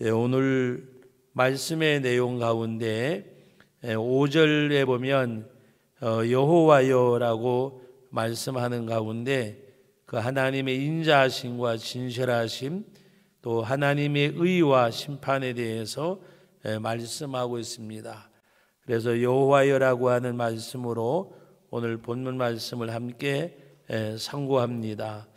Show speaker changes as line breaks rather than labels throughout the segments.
오늘 말씀의 내용 가운데 5절에 보면 여호와여라고 말씀하는 가운데 그 하나님의 인자하심과 진실하심, 또 하나님의 의와 심판에 대해서 말씀하고 있습니다. 그래서 여호와여라고 하는 말씀으로 오늘 본문 말씀을 함께 상고합니다.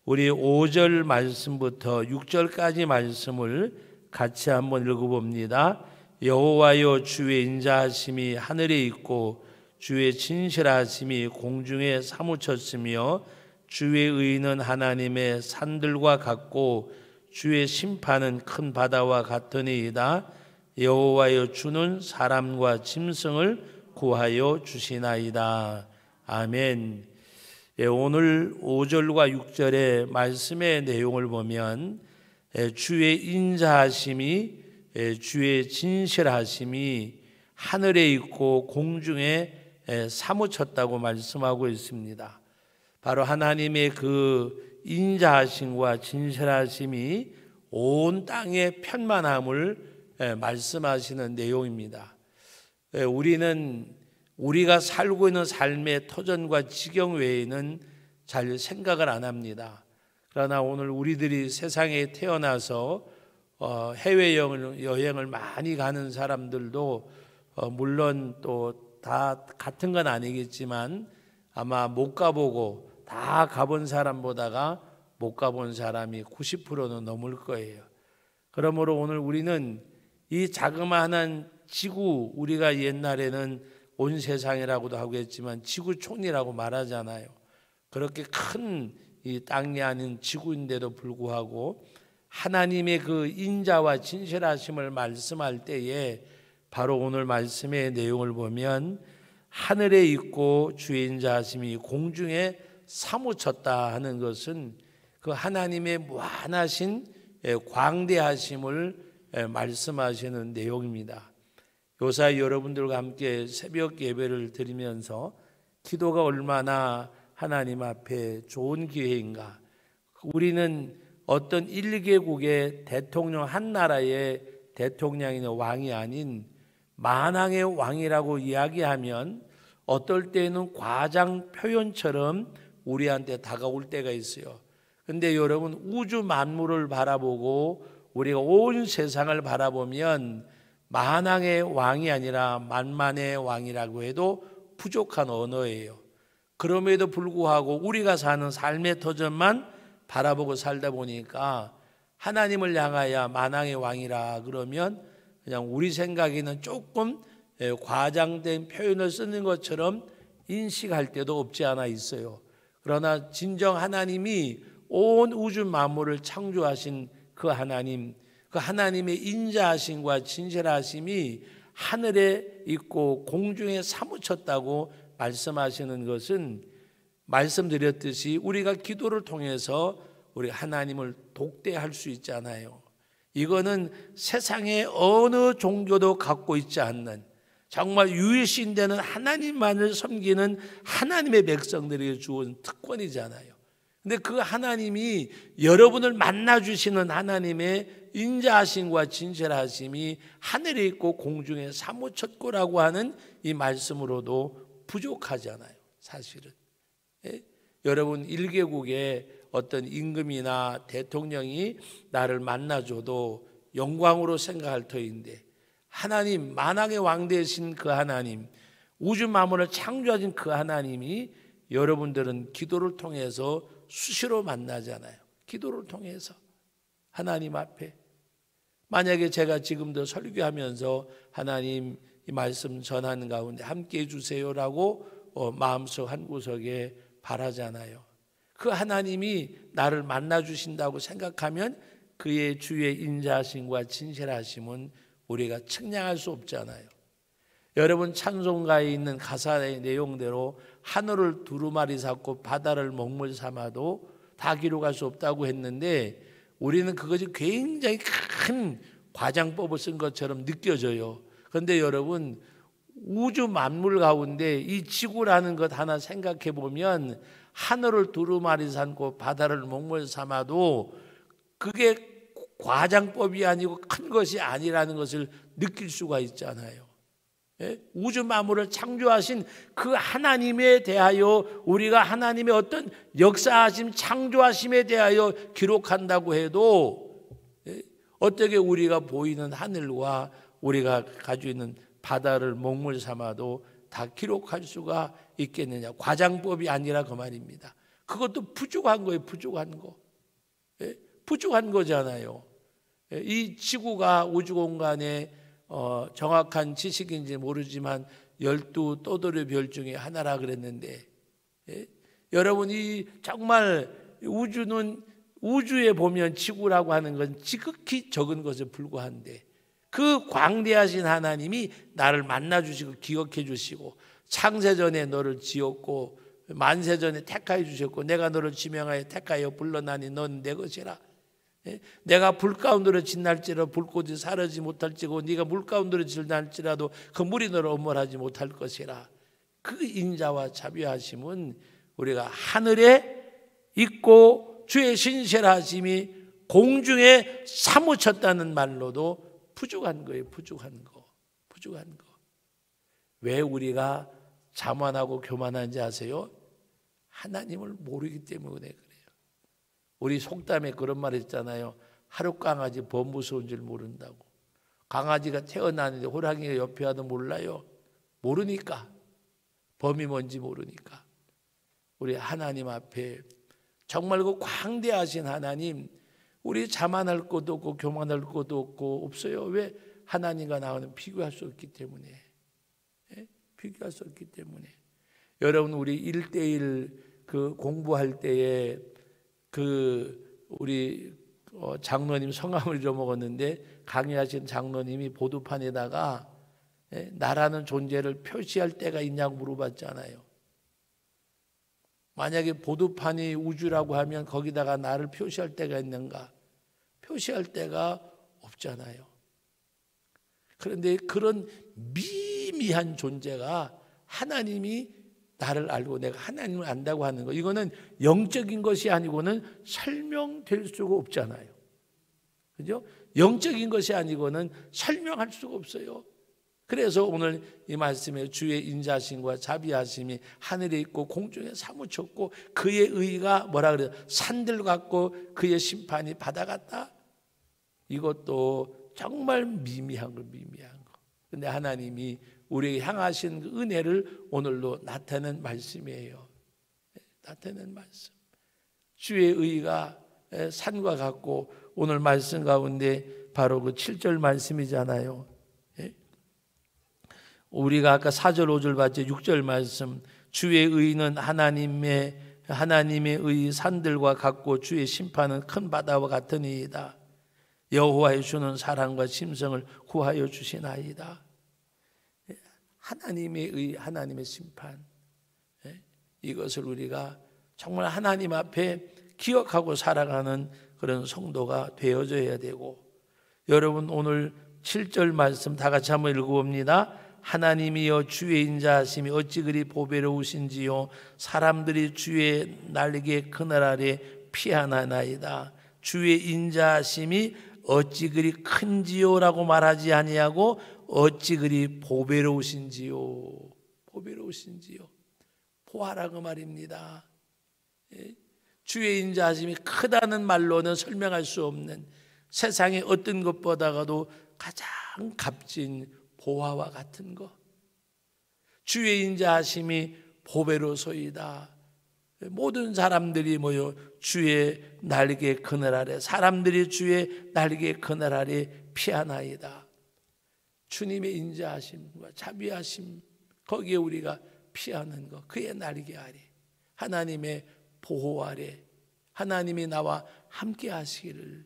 우리 5절 말씀부터 6절까지 말씀을 같이 한번 읽어봅니다. 여호와여, 주의 인자하심이 하늘에 있고 주의 진실하심이 공중에 사무쳤으며 주의 의는 하나님의 산들과 같고 주의 심판은 큰 바다와 같으니이다. 여호와여, 주는 사람과 짐승을 구하여 주시나이다. 아멘. 오늘 5절과 6절의 말씀의 내용을 보면 주의 인자하심이, 주의 진실하심이 하늘에 있고 공중에 사무쳤다고 말씀하고 있습니다. 바로 하나님의 그 인자하심과 진실하심이 온 땅의 편만함을 말씀하시는 내용입니다. 우리가 살고 있는 삶의 터전과 지경 외에는 잘 생각을 안 합니다. 그러나 오늘 우리들이 세상에 태어나서 해외여행을 많이 가는 사람들도 물론 또 다 같은 건 아니겠지만 아마 못 가보고 다 가본 사람보다가 못 가본 사람이 90%는 넘을 거예요. 그러므로 오늘 우리는 이 자그마한 지구, 우리가 옛날에는 온 세상이라고도 하고 했지만 지구촌이라고 말하잖아요. 그렇게 큰 이 땅이 아닌 지구인데도 불구하고 하나님의 그 인자와 진실하심을 말씀할 때에 바로 오늘 말씀의 내용을 보면 하늘에 있고 주의 인자하심이 공중에 사무쳤다 하는 것은 그 하나님의 무한하신 광대하심을 말씀하시는 내용입니다. 요사이 여러분들과 함께 새벽 예배를 드리면서 기도가 얼마나 하나님 앞에 좋은 기회인가. 우리는 어떤 일개국의 대통령, 한 나라의 대통령이나 왕이 아닌 만왕의 왕이라고 이야기하면 어떨 때는 과장 표현처럼 우리한테 다가올 때가 있어요. 근데 여러분, 우주 만물을 바라보고 우리가 온 세상을 바라보면 만왕의 왕이 아니라 만만의 왕이라고 해도 부족한 언어예요. 그럼에도 불구하고 우리가 사는 삶의 터전만 바라보고 살다 보니까 하나님을 향하여 만왕의 왕이라 그러면 그냥 우리 생각에는 조금 과장된 표현을 쓰는 것처럼 인식할 때도 없지 않아 있어요. 그러나 진정 하나님이 온 우주 만물을 창조하신 그 하나님, 그 하나님의 인자하심과 진실하심이 하늘에 있고 공중에 사무쳤다고 말씀하시는 것은 말씀드렸듯이 우리가 기도를 통해서 우리 하나님을 독대할 수 있잖아요. 이거는 세상의 어느 종교도 갖고 있지 않는 정말 유일신되는 하나님만을 섬기는 하나님의 백성들에게 주은 특권이잖아요. 근데 그 하나님이 여러분을 만나주시는 하나님의 인자하심과 진실하심이 하늘에 있고 공중에 사무쳤고라고 하는 이 말씀으로도 부족하잖아요. 사실은 여러분, 일개국의 어떤 임금이나 대통령이 나를 만나줘도 영광으로 생각할 터인데 하나님, 만왕의 왕 되신 그 하나님, 우주 만물을 창조하신 그 하나님이 여러분들은 기도를 통해서 수시로 만나잖아요. 기도를 통해서 하나님 앞에. 만약에 제가 지금도 설교하면서 하나님 이 말씀 전하는 가운데 함께 해주세요라고 마음속 한 구석에 바라잖아요. 그 하나님이 나를 만나주신다고 생각하면 그의 주의 인자하심과 진실하심은 우리가 측량할 수 없잖아요. 여러분, 찬송가에 있는 가사의 내용대로 하늘을 두루마리 삼고 바다를 먹물 삼아도 다 기록할 수 없다고 했는데 우리는 그것이 굉장히 큰 과장법을 쓴 것처럼 느껴져요. 그런데 여러분, 우주 만물 가운데 이 지구라는 것 하나 생각해 보면 하늘을 두루마리 삼고 바다를 먹물 삼아도 그게 과장법이 아니고 큰 것이 아니라는 것을 느낄 수가 있잖아요. 우주 만물을 창조하신 그 하나님에 대하여 우리가 하나님의 어떤 역사하심, 창조하심에 대하여 기록한다고 해도 어떻게 우리가 보이는 하늘과 우리가 가지고 있는 바다를 목물 삼아도 다 기록할 수가 있겠느냐. 과장법이 아니라 그 말입니다. 그것도 부족한 거예요. 부족한 거. 부족한 거잖아요. 이 지구가 우주 공간에 정확한 지식인지 모르지만 12 떠돌이 별 중에 하나라 그랬는데, 여러분이 정말 우주에 보면 지구라고 하는 건 지극히 적은 것에 불과한데 그 광대하신 하나님이 나를 만나주시고 기억해 주시고 창세전에 너를 지었고 만세전에 택하여 주셨고 내가 너를 지명하여 택하여 불러나니 넌 내 것이라. 내가 불 가운데로 지날지라도 불꽃이 사르지 못할지고 네가 물 가운데로 지날지라도 그 물이 너를 엄몰하지 못할 것이라. 그 인자와 자비하심은 우리가 하늘에 있고 주의 신실하심이 공중에 사무쳤다는 말로도 부족한 거예요. 부족한 거. 왜 우리가 자만하고 교만한지 아세요? 하나님을 모르기 때문에 그래요. 우리 속담에 그런 말 있잖아요. 하루 강아지 범 무서운 줄 모른다고. 강아지가 태어나는데 호랑이가 옆에 와도 몰라요. 모르니까. 범이 뭔지 모르니까. 우리 하나님 앞에 정말 그 광대하신 하나님, 우리 자만할 것도 없고 교만할 것도 없어요. 왜? 하나님과 나와는 비교할 수 없기 때문에. 비교할 수 없기 때문에. 여러분, 우리 1:1 그 공부할 때에 우리 장로님 성함을 잊어먹었는데 강의하신 장로님이 보드판에다가 나라는 존재를 표시할 때가 있냐고 물어봤잖아요. 만약에 보드판이 우주라고 하면 거기다가 나를 표시할 때가 있는가? 표시할 때가 없잖아요. 그런데 그런 미미한 존재가 하나님이 나를 알고 내가 하나님을 안다고 하는 거, 이거는 영적인 것이 아니고는 설명될 수가 없잖아요. 그죠? 영적인 것이 아니고는 설명할 수가 없어요. 그래서 오늘 이 말씀에 주의 인자심과 자비하심이 하늘에 있고 공중에 사무쳤고 그의 의가 뭐라 그래요? 산들 같고 그의 심판이 바다 같다. 이것도 정말 미미한 거. 근데 하나님이 우리에게 향하신 그 은혜를 오늘도 나타낸 말씀이에요. 나타낸 말씀. 주의 의가 산과 같고 오늘 말씀 가운데 바로 그 7절 말씀이잖아요. 우리가 아까 4절 5절 봤죠. 6절 말씀. 주의 의는 하나님의 의 산들과 같고 주의 심판은 큰 바다와 같으니이다. 여호와의 주는 사랑과 심성을 구하여 주시나이다. 하나님의 의, 하나님의 심판, 이것을 우리가 정말 하나님 앞에 기억하고 살아가는 그런 성도가 되어져야 되고, 여러분 오늘 7절 말씀 다 같이 한번 읽어봅니다. 하나님이여 주의 인자하심이 어찌 그리 보배로우신지요 사람들이 주의 날개 그늘 아래 피하나이다. 주의 인자하심이 어찌 그리 큰지요라고 말하지 아니하고 어찌 그리 보배로우신지요. 보아라고 말입니다. 주의 인자하심이 크다는 말로는 설명할 수 없는 세상의 어떤 것보다도 가장 값진 보화와 같은 것. 주의 인자하심이 보배로소이다. 모든 사람들이 모여 주의 날개 그늘 아래, 사람들이 주의 날개 그늘 아래 피하나이다. 주님의 인자하심과 자비하심, 거기에 우리가 피하는 것, 그의 날개 아래, 하나님의 보호 아래 하나님이 나와 함께 하시기를.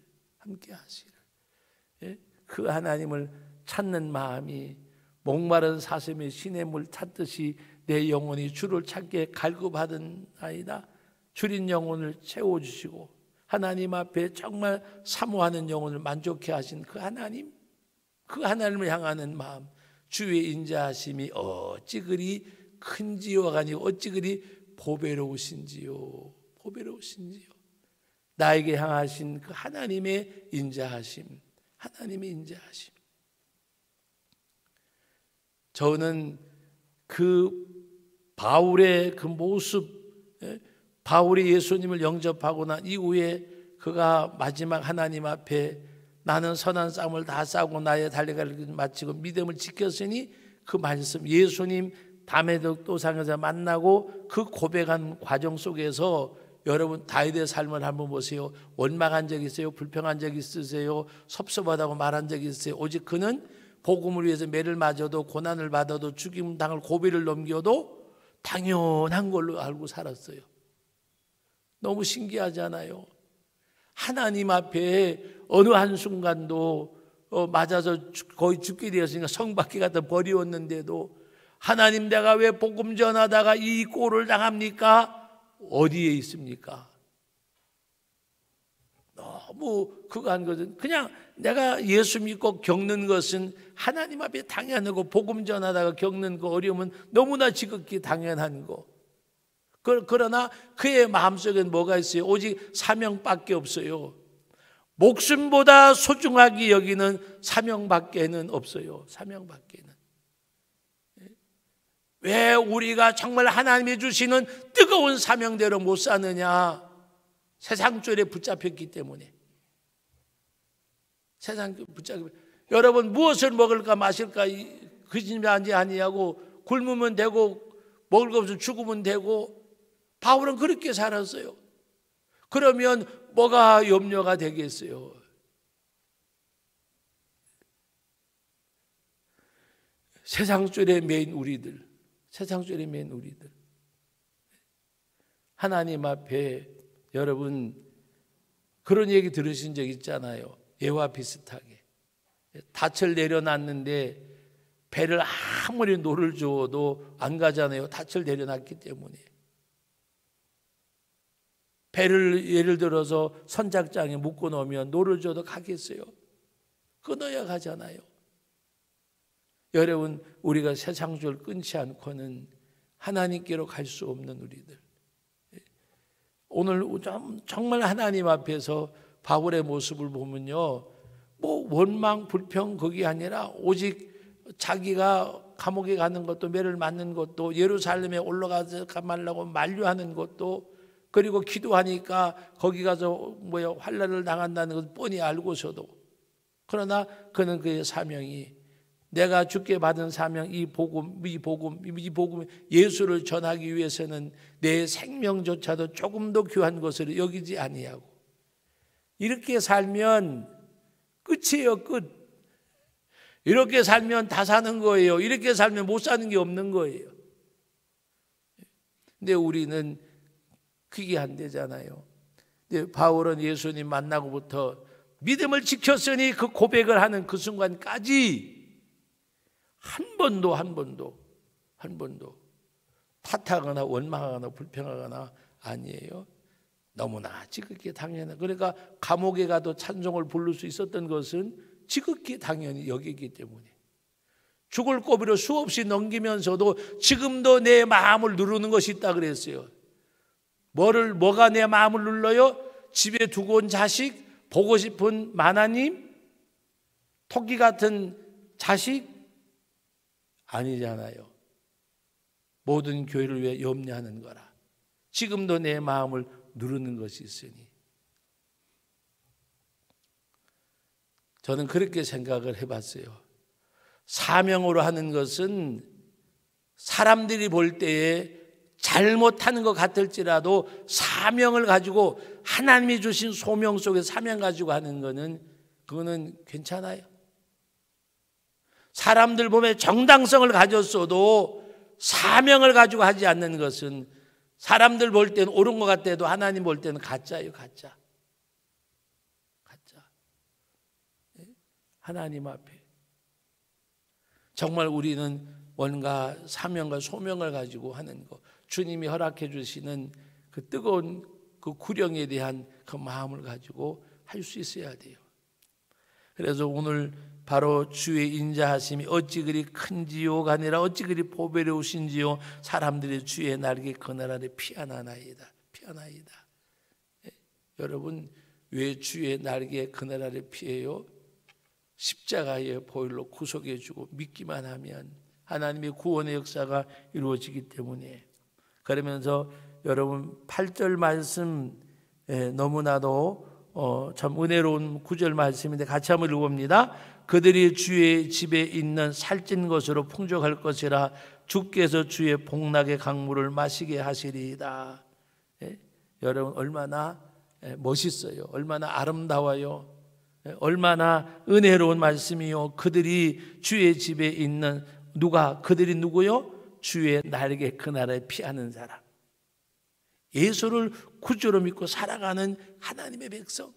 그 하나님을 찾는 마음이 목마른 사슴이 시냇물 찾듯이 내 영혼이 주를 찾게 갈급하던 아이다. 주린 영혼을 채워주시고 하나님 앞에 정말 사모하는 영혼을 만족해 하신 그 하나님, 그 하나님을 향하는 마음, 주의 인자하심이 어찌 그리 큰지요가 아니고 어찌 그리 보배로우신지요. 나에게 향하신 그 하나님의 인자하심, 하나님의 인자하심. 저는 그 바울의 그 모습, 바울이 예수님을 영접하고 난 이후에 그가 마지막 하나님 앞에 나는 선한 싸움을 다 싸우고 나의 달려갈 길 마치고 믿음을 지켰으니 그 말씀, 예수님 담에도 도상에서 만나고 그 고백한 과정 속에서 여러분 다윗의 삶을 한번 보세요. 원망한 적 있어요? 불평한 적 있으세요? 섭섭하다고 말한 적 있어요? 오직 그는 복음을 위해서 매를 맞아도 고난을 받아도 죽임 당할 고비를 넘겨도 당연한 걸로 알고 살았어요. 너무 신기하잖아요. 하나님 앞에 어느 한순간도 맞아서 거의 죽게 되었으니까 성밖에 갖다 버리웠는데도 하나님 내가 왜 복음 전하다가 이 꼴을 당합니까? 어디에 있습니까? 너무 그거 한 것은 그냥 내가 예수 믿고 겪는 것은 하나님 앞에 당연하고 복음 전하다가 겪는 그 어려움은 너무나 지극히 당연한 거. 그러나 그의 마음속엔 뭐가 있어요? 오직 사명밖에 없어요. 목숨보다 소중하게 여기는 사명밖에는 없어요. 사명밖에는. 왜 우리가 정말 하나님이 주시는 뜨거운 사명대로 못 사느냐? 세상줄에 붙잡혔기 때문에. 세상 붙잡혀. 여러분 무엇을 먹을까 마실까 그진지 아니하고 굶으면 되고 먹을 거 없으면 죽으면 되고 바울은 그렇게 살았어요. 그러면 뭐가 염려가 되겠어요? 세상줄에 매인 우리들, 세상줄에 매인 우리들. 하나님 앞에 여러분 그런 얘기 들으신 적 있잖아요. 예와 비슷하게 닻을 내려놨는데 배를 아무리 노를 줘도 안 가잖아요. 닻을 내려놨기 때문에. 배를 예를 들어서 선착장에 묶어 놓으면 노를 줘도 가겠어요? 끊어야 가잖아요. 여러분 우리가 세상줄 끊지 않고는 하나님께로 갈 수 없는 우리들. 오늘 정말 하나님 앞에서 바울의 모습을 보면요, 뭐 원망 불평 그게 아니라 오직 자기가 감옥에 가는 것도 매를 맞는 것도 예루살렘에 올라가서 말라고 만류하는 것도 그리고 기도하니까 거기 가서 환난을 당한다는 것을 뻔히 알고서도 그러나 그는 그의 사명이 내가 주께 받은 사명 이 복음 예수를 전하기 위해서는 내 생명조차도 조금도 귀한 것으로 여기지 아니하고 이렇게 살면 끝이에요. 끝. 이렇게 살면 다 사는 거예요. 이렇게 살면 못 사는 게 없는 거예요. 근데 우리는 그게 안 되잖아요. 근데 바울은 예수님 만나고부터 믿음을 지켰으니 그 고백을 하는 그 순간까지 한 번도 탓하거나 원망하거나 불평하거나 아니에요. 너무나 지극히 당연한. 그러니까 감옥에 가도 찬송을 부를 수 있었던 것은 지극히 당연히 여기기 때문에 죽을 고비로 수없이 넘기면서도 지금도 내 마음을 누르는 것이 있다 그랬어요. 뭐가 내 마음을 눌러요? 집에 두고 온 자식, 보고 싶은 만화님, 토끼 같은 자식 아니잖아요. 모든 교회를 위해 염려하는 거라. 지금도 내 마음을 누르는 것이 있으니 저는 그렇게 생각을 해봤어요. 사명으로 하는 것은 사람들이 볼 때에 잘못하는 것 같을지라도 사명을 가지고 하나님이 주신 소명 속에 사명 가지고 하는 거는 그거는 괜찮아요. 사람들 보면 정당성을 가졌어도 사명을 가지고 하지 않는 것은 사람들 볼 때는 옳은 것 같아도 하나님 볼 때는 가짜예요. 가짜. 하나님 앞에 정말 우리는 뭔가 사명과 소명을 가지고 하는 것, 주님이 허락해 주시는 그 뜨거운 그 구령에 대한 그 마음을 가지고 할 수 있어야 돼요. 그래서 오늘 바로 주의 인자하심이 어찌 그리 큰지요가 아니라 어찌 그리 보배로우신지요 사람들이 주의 날개 그늘 아래 피하나이다. 피하나이다. 여러분, 왜 주의 날개 그늘 아래 피해요? 십자가의 보혈로 구속해 주고 믿기만 하면 하나님의 구원의 역사가 이루어지기 때문에. 그러면서 여러분 8절 말씀 너무나도 참 은혜로운 9절 말씀인데 같이 한번 읽어봅니다. 그들이 주의 집에 있는 살찐 것으로 풍족할 것이라 주께서 주의 복락의 강물을 마시게 하시리이다. 여러분 얼마나 멋있어요. 얼마나 아름다워요. 얼마나 은혜로운 말씀이요. 그들이 주의 집에 있는 그들이 누구요? 주의 날개 그날에 피하는 사람. 예수를 구주로 믿고 살아가는 하나님의 백성.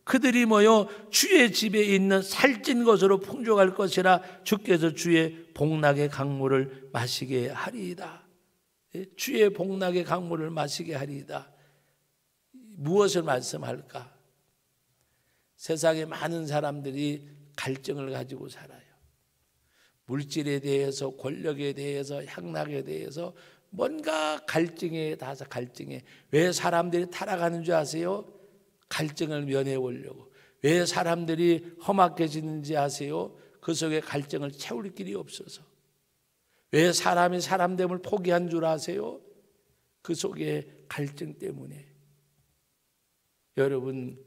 그들이 뭐요? 주의 집에 있는 살찐 것으로 풍족할 것이라 주께서 주의 복락의 강물을 마시게 하리이다. 주의 복락의 강물을 마시게 하리이다. 무엇을 말씀할까? 세상에 많은 사람들이 갈증을 가지고 살아요. 물질에 대해서, 권력에 대해서, 향락에 대해서 뭔가 갈증에 닿아서 갈증에. 왜 사람들이 타락하는 줄 아세요? 갈증을 면해 보려고. 왜 사람들이 험악해지는지 아세요? 그 속에 갈증을 채울 길이 없어서. 왜 사람이 사람됨을 포기한 줄 아세요? 그 속에 갈증 때문에. 여러분,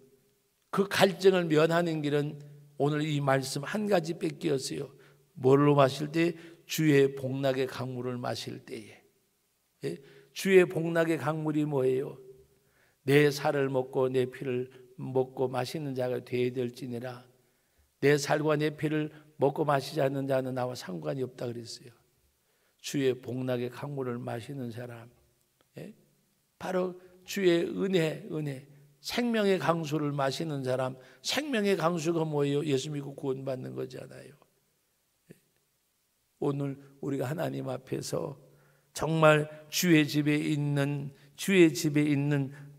그 갈증을 면하는 길은 오늘 이 말씀 한 가지 뺏기었어요. 뭘로 마실 때? 주의 복락의 강물을 마실 때에. 주의 복락의 강물이 뭐예요? 내 살을 먹고 내 피를 먹고 마시는 자가 되어야 될지니라. 내 살과 내 피를 먹고 마시지 않는 자는 나와 상관이 없다 그랬어요. 주의 복락의 강물을 마시는 사람, 바로 주의 은혜, 생명의 강수를 마시는 사람. 생명의 강수가 뭐예요? 예수 믿고 구원받는 거잖아요. 오늘 우리가 하나님 앞에서 정말 주의 집에 있는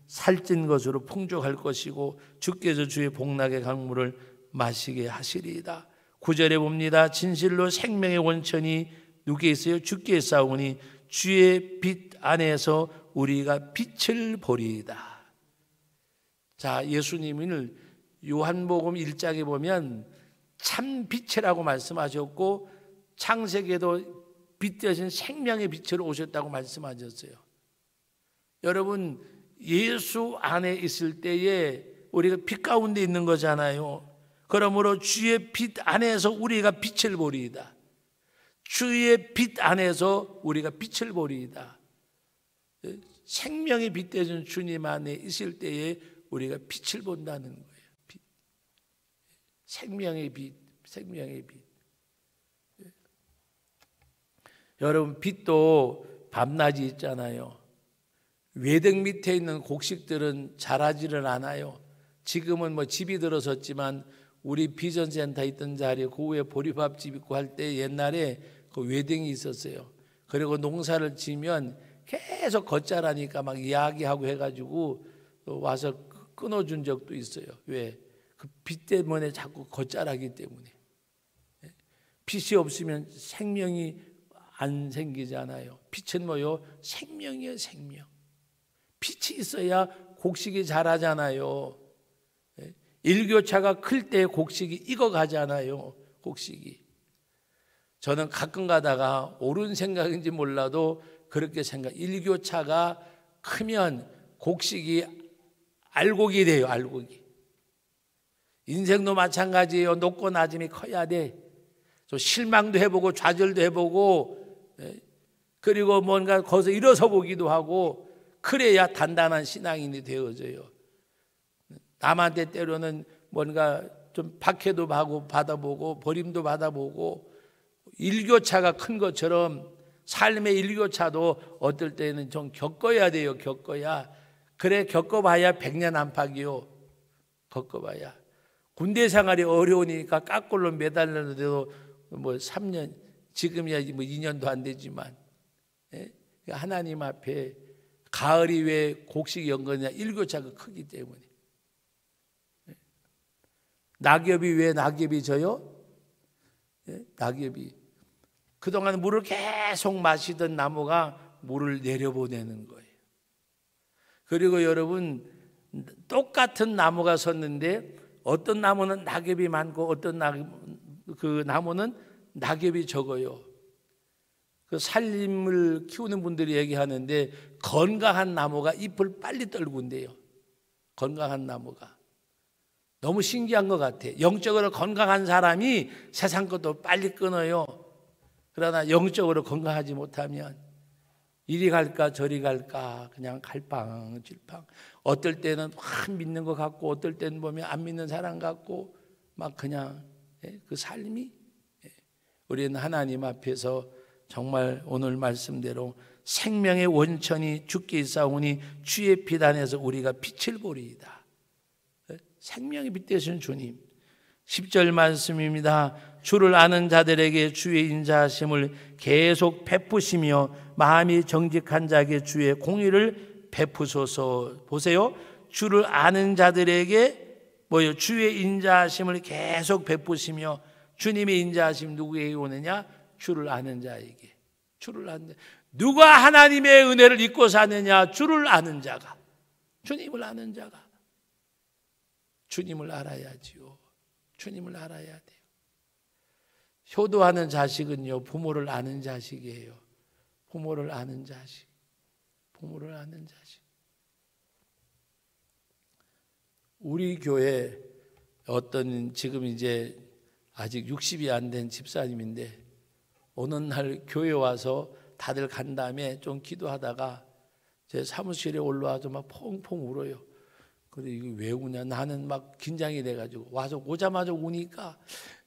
살찐 것으로 풍족할 것이고 주께서 주의 복락의 강물을 마시게 하시리이다. 9절에 봅니다. 진실로 생명의 원천이 누구에 있어요? 주께 있사오니 주의 빛 안에서 우리가 빛을 보리이다. 자, 예수님은 요한복음 1장에 보면 참 빛이라고 말씀하셨고 창세기에도 빛 대신 생명의 빛으로 오셨다고 말씀하셨어요. 여러분, 예수 안에 있을 때에 우리가 빛 가운데 있는 거잖아요. 그러므로 주의 빛 안에서 우리가 빛을 보리이다. 주의 빛 안에서 우리가 빛을 보리이다. 생명의 빛 대신 주님 안에 있을 때에 우리가 빛을 본다는 거예요. 빛. 생명의 빛. 여러분, 빛도 밤낮이 있잖아요. 외등 밑에 있는 곡식들은 자라지를 않아요. 지금은 뭐 집이 들어섰지만 우리 비전센터 있던 자리에 그 후에 보리밥집 있고 할 때 옛날에 그 외등이 있었어요. 그리고 농사를 지면 계속 겉자라니까 막 이야기하고 해가지고 와서 끊어준 적도 있어요. 왜? 그 빛 때문에 자꾸 겉자라기 때문에. 빛이 없으면 생명이 안 생기잖아요. 빛은 뭐요? 생명이에요, 생명. 빛이 있어야 곡식이 자라잖아요. 일교차가 클 때 곡식이 익어가잖아요. 곡식이. 저는 가끔 가다가 옳은 생각인지 몰라도 그렇게 일교차가 크면 곡식이 알곡이 돼요. 알곡이. 인생도 마찬가지예요. 높고 낮음이 커야 돼. 실망도 해보고 좌절도 해보고 그리고 뭔가 거기서 일어서 보기도 하고 그래야 단단한 신앙인이 되어져요. 남한테 때로는 뭔가 좀 박해도 받아보고 버림도 받아보고 일교차가 큰 것처럼 삶의 일교차도 어떨 때는 좀 겪어야 돼요. 겪어야. 그래 겪어봐야 100년 안팎이요. 겪어봐야. 군대 생활이 어려우니까 깎골로 매달렸는데도 뭐 3년, 지금이야 뭐 2년도 안 되지만 하나님 앞에 가을이 왜 곡식이 연거냐? 일교차가 크기 때문에. 낙엽이 왜 낙엽이 져요? 낙엽이 그동안 물을 계속 마시던 나무가 물을 내려보내는 거예요. 그리고 여러분, 똑같은 나무가 섰는데 어떤 나무는 낙엽이 많고 어떤 그 나무는 낙엽이 적어요. 그 살림을 키우는 분들이 얘기하는데 건강한 나무가 잎을 빨리 떨군대요. 건강한 나무가. 너무 신기한 것 같아. 영적으로 건강한 사람이 세상 것도 빨리 끊어요. 그러나 영적으로 건강하지 못하면 이리 갈까 저리 갈까 그냥 갈팡질팡. 어떨 때는 확 믿는 것 같고 어떨 때는 보면 안 믿는 사람 같고 막 그냥 그 삶이, 우리는 하나님 앞에서 정말 오늘 말씀대로 생명의 원천이 주께 있사오니 주의 빛 안에서 우리가 빛을 보리이다. 생명의 빛 되시는 주님. 10절 말씀입니다. 주를 아는 자들에게 주의 인자하심을 계속 베푸시며 마음이 정직한 자에게 주의 공의를 베푸소서. 보세요. 주를 아는 자들에게 뭐요? 주의 인자하심을 계속 베푸시며, 주님의 인자하심 누구에게 오느냐? 주를 아는 자에게. 주를 아는 자. 누가 하나님의 은혜를 잊고 사느냐? 주를 아는 자가. 주님을 아는 자가. 주님을 알아야지요. 주님을 알아야 돼요. 효도하는 자식은요, 부모를 아는 자식이에요. 부모를 아는 자식. 부모를 아는 자식. 우리 교회 어떤 지금 이제 아직 60이 안 된 집사님인데 어느 날 교회 와서 다들 간 다음에 좀 기도하다가 제 사무실에 올라와서 막 펑펑 울어요. 근데 이게 왜 우냐? 나는 막 긴장이 돼가지고 와서 오자마자 우니까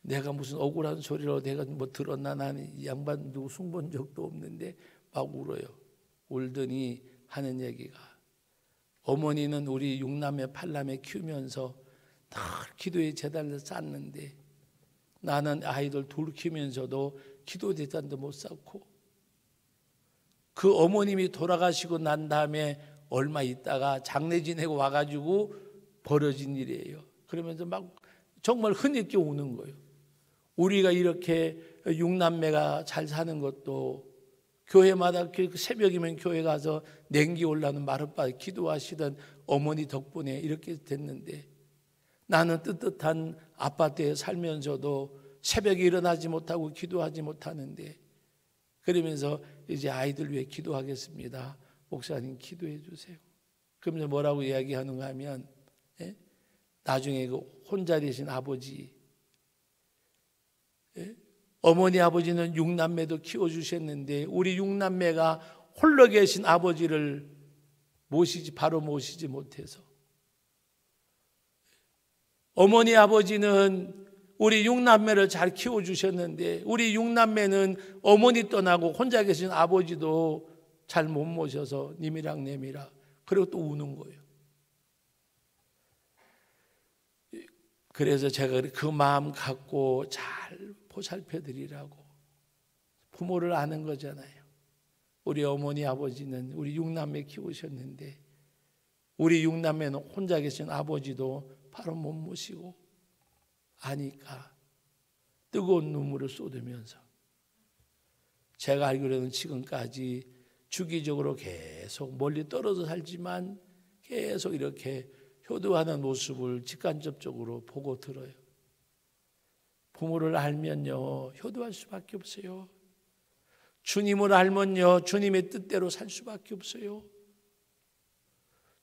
내가 무슨 억울한 소리로 내가 뭐 들었나? 나는 이 양반 누구 숨본 적도 없는데 막 울어요. 울더니 하는 얘기가, 어머니는 우리 6남매 8남매 키우면서 늘 기도의 제단을 쌓는데 나는 아이들 둘 키우면서도 기도 제단도 못 쌓고, 그 어머님이 돌아가시고 난 다음에 얼마 있다가 장례 지내고 와가지고 벌어진 일이에요. 그러면서 막 정말 흐느껴 우는 거예요. 우리가 이렇게 6남매가 잘 사는 것도 교회마다 새벽이면 교회 가서 냉기 올라오는 마룻바닥 기도하시던 어머니 덕분에 이렇게 됐는데, 나는 뜨뜻한 아파트에 살면서도 새벽에 일어나지 못하고 기도하지 못하는데, 그러면서 이제 아이들 위해 기도하겠습니다. 목사님 기도해 주세요. 그러면서 뭐라고 이야기하는가 하면, 나중에 그 혼자 되신 아버지, 어머니 아버지는 6남매도 키워주셨는데 우리 6남매가 홀로 계신 아버지를 바로 모시지 못해서, 어머니 아버지는 우리 6남매를 잘 키워주셨는데 우리 6남매는 어머니 떠나고 혼자 계신 아버지도 잘 못 모셔서 님이랑 내미라. 그리고 또 우는 거예요. 그래서 제가 그 마음 갖고 잘 보살펴드리라고. 부모를 아는 거잖아요. 우리 어머니 아버지는 우리 6남매 키우셨는데 우리 6남매는 혼자 계신 아버지도 바로 못 모시고 아니까 뜨거운 눈물을 쏟으면서, 제가 알기로는 지금까지 주기적으로 계속 멀리 떨어져 살지만 계속 이렇게 효도하는 모습을 직간접적으로 보고 들어요. 부모를 알면요, 효도할 수밖에 없어요. 주님을 알면요, 주님의 뜻대로 살 수밖에 없어요.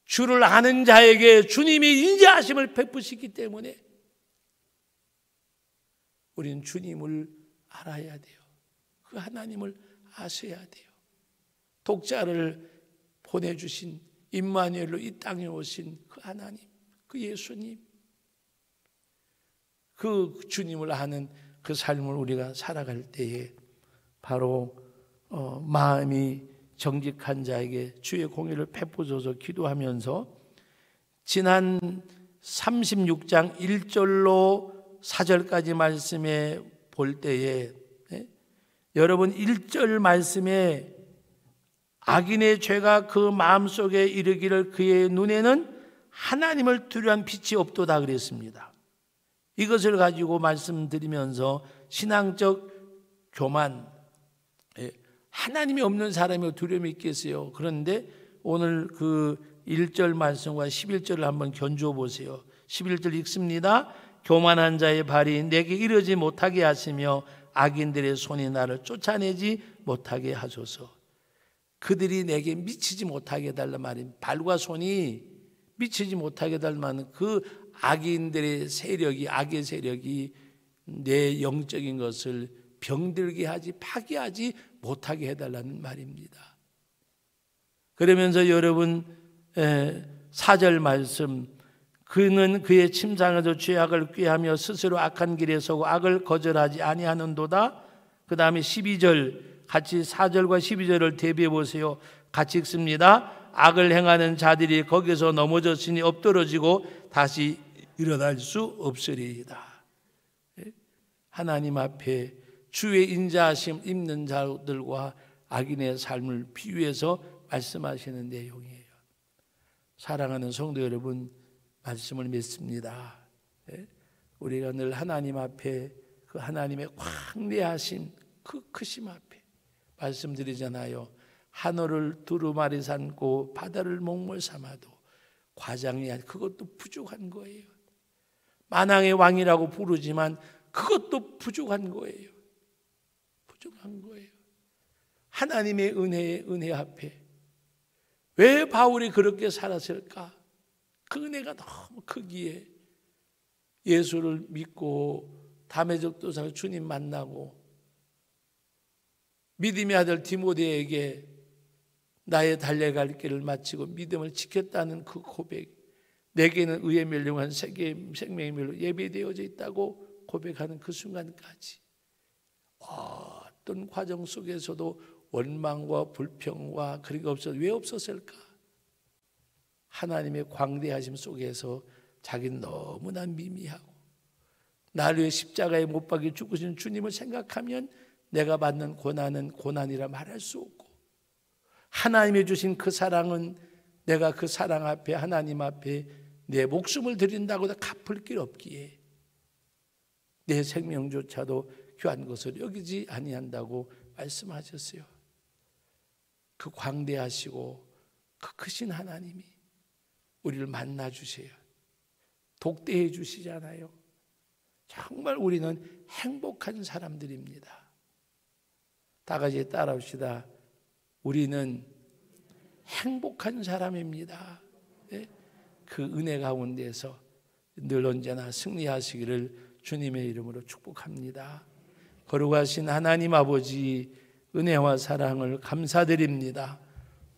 주를 아는 자에게 주님이 인자하심을 베푸시기 때문에 우리는 주님을 알아야 돼요. 그 하나님을 아셔야 돼요. 독자를 보내주신 임마누엘로 이 땅에 오신 그 하나님, 그 예수님, 그 주님을 아는 그 삶을 우리가 살아갈 때에 바로 마음이 정직한 자에게 주의 공의를 베푸소서 기도하면서, 지난 36장 1절로 4절까지 말씀에 볼 때에 여러분 1절 말씀에 악인의 죄가 그 마음속에 이르기를 그의 눈에는 하나님을 두려워한 빛이 없도다 그랬습니다. 이것을 가지고 말씀드리면서 신앙적 교만, 하나님이 없는 사람이 두려움이 있겠어요. 그런데 오늘 그 1절 말씀과 11절을 한번 견주어 보세요. 11절 읽습니다. 교만한 자의 발이 내게 이르지 못하게 하시며 악인들의 손이 나를 쫓아내지 못하게 하소서. 그들이 내게 미치지 못하게 해달란 말입니다. 발과 손이 미치지 못하게 해달라는 그 악인들의 세력이, 악의 세력이 내 영적인 것을 병들게 하지, 파괴하지 못하게 해달라는 말입니다. 그러면서 여러분 4절 말씀, 그는 그의 침상에서 죄악을 꾀하며 스스로 악한 길에 서고 악을 거절하지 아니하는도다. 그 다음에 12절, 같이 4절과 12절을 대비해 보세요. 같이 읽습니다. 악을 행하는 자들이 거기서 넘어졌으니 엎드러지고 다시 일어날 수 없으리이다. 하나님 앞에 주의 인자하심 입는 자들과 악인의 삶을 비유해서 말씀하시는 내용이에요. 사랑하는 성도 여러분, 말씀을 믿습니다. 우리가 늘 하나님 앞에 그 하나님의 광대하신 그 크심 앞에 말씀드리잖아요. 하늘을 두루마리 삼고 바다를 목물 삼아도 과장이 아니, 그것도 부족한 거예요. 만왕의 왕이라고 부르지만 그것도 부족한 거예요. 부족한 거예요. 하나님의 은혜 앞에 왜 바울이 그렇게 살았을까? 그 은혜가 너무 크기에 예수를 믿고 다메섹 도상에서 주님 만나고 믿음의 아들 디모데에게 나의 달려갈 길을 마치고 믿음을 지켰다는 그 고백, 내게는 의에 멸류관 생명의 멸로 예배되어져 있다고 고백하는 그 순간까지 어떤 과정 속에서도 원망과 불평과 그런 게 왜 없었을까? 하나님의 광대하심 속에서 자기는 너무나 미미하고 나를 위해 십자가에 못 박혀 죽으신 주님을 생각하면 내가 받는 고난은 고난이라 말할 수 없고, 하나님이 주신 그 사랑은 내가 그 사랑 앞에 하나님 앞에 내 목숨을 드린다고 다 갚을 길 없기에 내 생명조차도 귀한 것을 여기지 아니한다고 말씀하셨어요. 그 광대하시고 그 크신 하나님이 우리를 만나 주세요. 독대해 주시잖아요. 정말 우리는 행복한 사람들입니다. 다 같이 따라합시다. 우리는 행복한 사람입니다. 그 은혜 가운데서 늘 언제나 승리하시기를 주님의 이름으로 축복합니다. 거룩하신 하나님 아버지, 은혜와 사랑을 감사드립니다.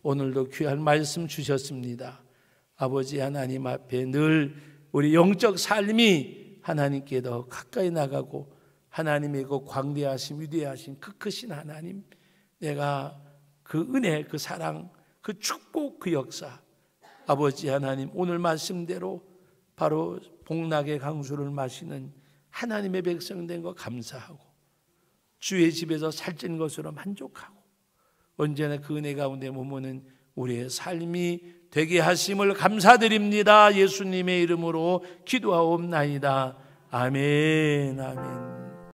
오늘도 귀한 말씀 주셨습니다. 아버지 하나님 앞에 늘 우리 영적 삶이 하나님께 더 가까이 나가고 하나님의 그 광대하신 위대하신 그 크신 하나님, 내가 그 은혜, 그 사랑, 그 축복, 그 역사, 아버지 하나님 오늘 말씀대로 바로 복락의 강수를 마시는 하나님의 백성 된 거 감사하고 주의 집에서 살찐 것으로 만족하고 언제나 그 은혜 가운데 머무는 우리의 삶이 되게 하심을 감사드립니다. 예수님의 이름으로 기도하옵나이다. 아멘, 아멘.